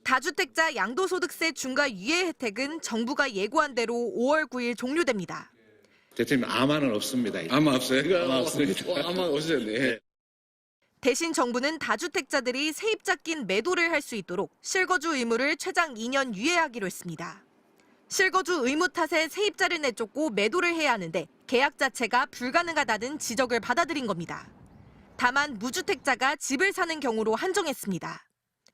다주택자 양도소득세 중과 유예 혜택은 정부가 예고한 대로 5월 9일 종료됩니다. 대통령 아마는 없습니다. 아마 없어요? 아마 없습니다. 아마 없으셨네. 대신 정부는 다주택자들이 세입자 낀 매도를 할 수 있도록 실거주 의무를 최장 2년 유예하기로 했습니다. 실거주 의무 탓에 세입자를 내쫓고 매도를 해야 하는데 계약 자체가 불가능하다는 지적을 받아들인 겁니다. 다만 무주택자가 집을 사는 경우로 한정했습니다.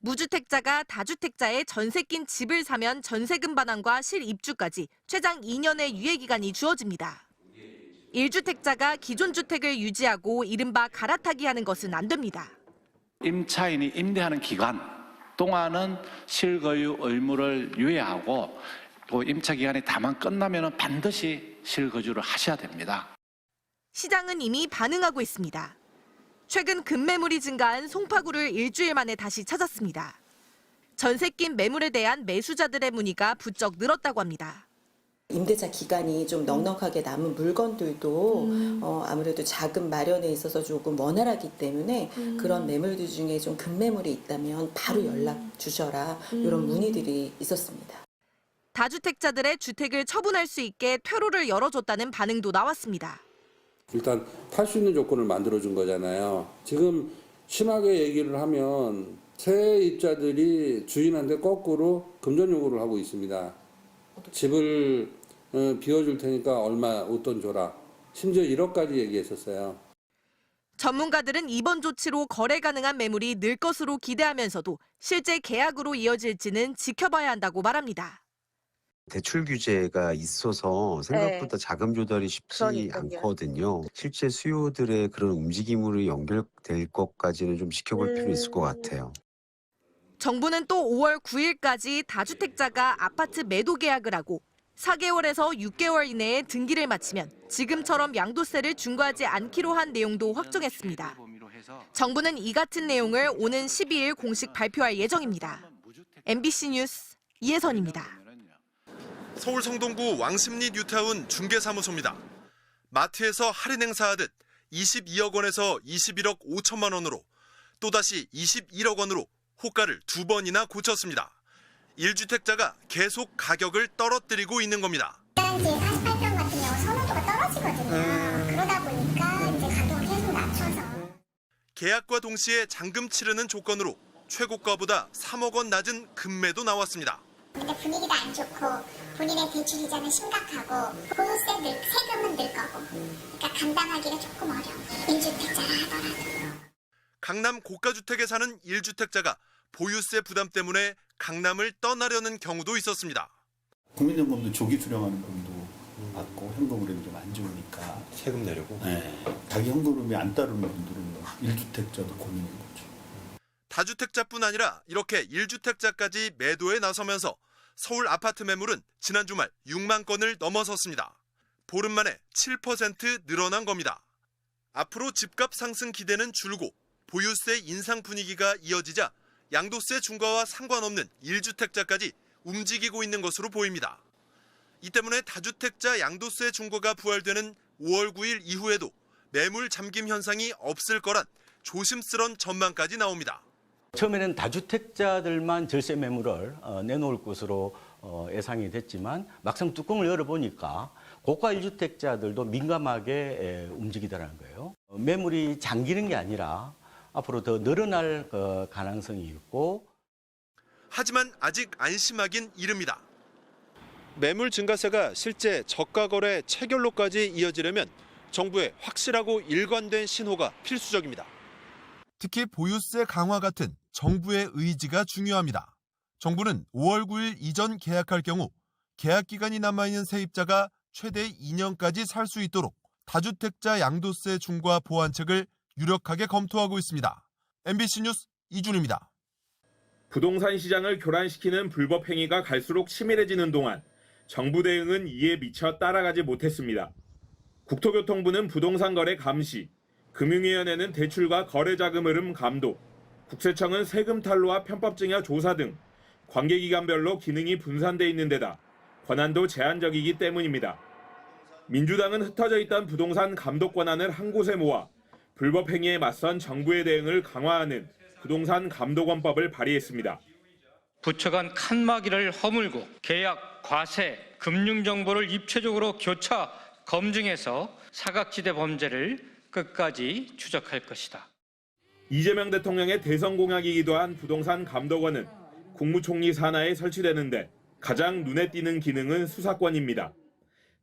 무주택자가 다주택자의 전세 낀 집을 사면 전세금 반환과 실입주까지 최장 2년의 유예기간이 주어집니다. 1주택자가 기존 주택을 유지하고 이른바 갈아타기 하는 것은 안 됩니다. 임차인이 임대하는 기간 동안은 실거주 의무를 유예하고 또 임차 기간이 다만 끝나면 반드시 실거주를 하셔야 됩니다. 시장은 이미 반응하고 있습니다. 최근 급매물이 증가한 송파구를 일주일 만에 다시 찾았습니다. 전세 낀 매물에 대한 매수자들의 문의가 부쩍 늘었다고 합니다. 임대차 기간이 좀 넉넉하게 남은 물건들도 아무래도 자금 마련에 있어서 조금 원활하기 때문에 그런 매물들 중에 좀 급매물이 있다면 바로 연락 주셔라 이런 문의들이 있었습니다. 다주택자들의 주택을 처분할 수 있게 퇴로를 열어줬다는 반응도 나왔습니다. 일단 탈 수 있는 조건을 만들어준 거잖아요. 지금 심하게 얘기를 하면 세입자들이 주인한테 거꾸로 금전 요구를 하고 있습니다. 집을 비워줄 테니까 얼마 웃돈 줘라. 심지어 1억까지 얘기했었어요. 전문가들은 이번 조치로 거래 가능한 매물이 늘 것으로 기대하면서도 실제 계약으로 이어질지는 지켜봐야 한다고 말합니다. 대출 규제가 있어서 생각보다 자금 조달이 쉽지 않거든요. 실제 수요들의 그런 움직임으로 연결될 것까지는 좀 지켜볼 필요 있을 것 같아요. 정부는 또 5월 9일까지 다주택자가 아파트 매도 계약을 하고 4개월에서 6개월 이내에 등기를 마치면 지금처럼 양도세를 중과하지 않기로 한 내용도 확정했습니다. 정부는 이 같은 내용을 오는 12일 공식 발표할 예정입니다. MBC 뉴스 이혜선입니다. 서울 성동구 왕십리 뉴타운 중개사무소입니다. 마트에서 할인 행사하듯 22억 원에서 21억 5천만 원으로 또다시 21억 원으로 호가를 2번이나 고쳤습니다. 1주택자가 계속 가격을 떨어뜨리고 있는 겁니다. 단지 48평 같은 경우 선호도가 떨어지거든요. 그러다 보니까 이제 가격을 계속 낮춰서. 계약과 동시에 잔금 치르는 조건으로 최고가보다 3억 원 낮은 급매도 나왔습니다. 근데 분위기가 안 좋고 본인의 대출 이자는 심각하고 보유세 세금은 늘 거고 그러니까 감당하기가 조금 어려워. 1주택자라 하더라도. 강남 고가주택에 사는 1주택자가 보유세 부담 때문에 강남을 떠나려는 경우도 있었습니다. 국민연금도 조기 수령하는 분도 받고 현금흐름이 좀 안 좋으니까 세금 내려고? 네. 자기 현금흐름이 안 따르는 분들은 1주택자도 고민인 거죠. 다주택자뿐 아니라 이렇게 1주택자까지 매도에 나서면서 서울 아파트 매물은 지난 주말 6만 건을 넘어섰습니다. 보름 만에 7% 늘어난 겁니다. 앞으로 집값 상승 기대는 줄고 보유세 인상 분위기가 이어지자 양도세 중과와 상관없는 1주택자까지 움직이고 있는 것으로 보입니다. 이 때문에 다주택자 양도세 중과가 부활되는 5월 9일 이후에도 매물 잠김 현상이 없을 거란 조심스런 전망까지 나옵니다. 처음에는 다주택자들만 절세 매물을 내놓을 것으로 예상이 됐지만 막상 뚜껑을 열어보니까 고가 1주택자들도 민감하게 움직이더라는 거예요. 매물이 잠기는 게 아니라 앞으로 더 늘어날 가능성이 있고. 하지만 아직 안심하긴 이릅니다. 매물 증가세가 실제 저가 거래 체결로까지 이어지려면 정부의 확실하고 일관된 신호가 필수적입니다. 특히 보유세 강화 같은 정부의 의지가 중요합니다. 정부는 5월 9일 이전 계약할 경우 계약 기간이 남아있는 세입자가 최대 2년까지 살 수 있도록 다주택자 양도세 중과 보완책을 유력하게 검토하고 있습니다. MBC 뉴스 이준우입니다. 부동산 시장을 교란시키는 불법 행위가 갈수록 치밀해지는 동안 정부 대응은 이에 미처 따라가지 못했습니다. 국토교통부는 부동산 거래 감시, 금융위원회는 대출과 거래자금 흐름 감독, 국세청은 세금 탈루와 편법 증여 조사 등 관계기관별로 기능이 분산돼 있는 데다 권한도 제한적이기 때문입니다. 민주당은 흩어져 있던 부동산 감독 권한을 한 곳에 모아 불법 행위에 맞선 정부의 대응을 강화하는 부동산 감독원법을 발의했습니다. 부처 간 칸막이를 허물고 계약, 과세, 금융 정보를 입체적으로 교차, 검증해서 사각지대 범죄를 끝까지 추적할 것이다. 이재명 대통령의 대선 공약이기도 한 부동산 감독원은 국무총리 산하에 설치되는데 가장 눈에 띄는 기능은 수사권입니다.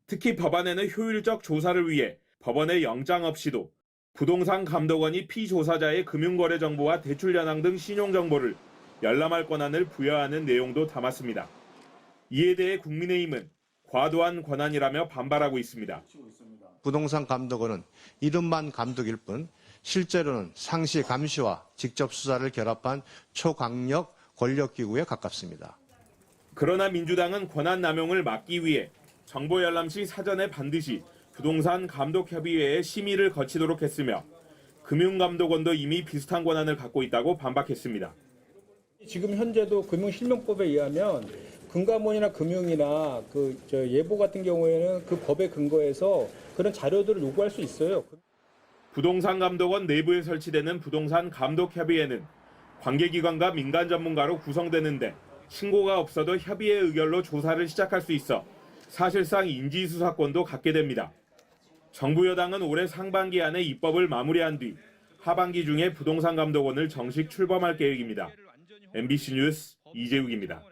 특히 법안에는 효율적 조사를 위해 법원의 영장 없이도 부동산 감독원이 피조사자의 금융거래 정보와 대출 현황 등 신용 정보를 열람할 권한을 부여하는 내용도 담았습니다. 이에 대해 국민의힘은 과도한 권한이라며 반발하고 있습니다. 부동산 감독원은 이름만 감독일 뿐 실제로는 상시 감시와 직접 수사를 결합한 초강력 권력기구에 가깝습니다. 그러나 민주당은 권한 남용을 막기 위해 정보 열람 시 사전에 반드시 부동산 감독협의회의 심의를 거치도록 했으며 금융감독원도 이미 비슷한 권한을 갖고 있다고 반박했습니다. 지금 현재도 금융실명법에 의하면 금감원이나 금융이나 예보 같은 경우에는 그 법에 근거해서 그런 자료들을 요구할 수 있어요. 부동산감독원 내부에 설치되는 부동산감독협의회는 관계기관과 민간 전문가로 구성되는데 신고가 없어도 협의회 의결로 조사를 시작할 수 있어 사실상 인지수사권도 갖게 됩니다. 정부 여당은 올해 상반기 안에 입법을 마무리한 뒤 하반기 중에 부동산감독원을 정식 출범할 계획입니다. MBC 뉴스 이재욱입니다.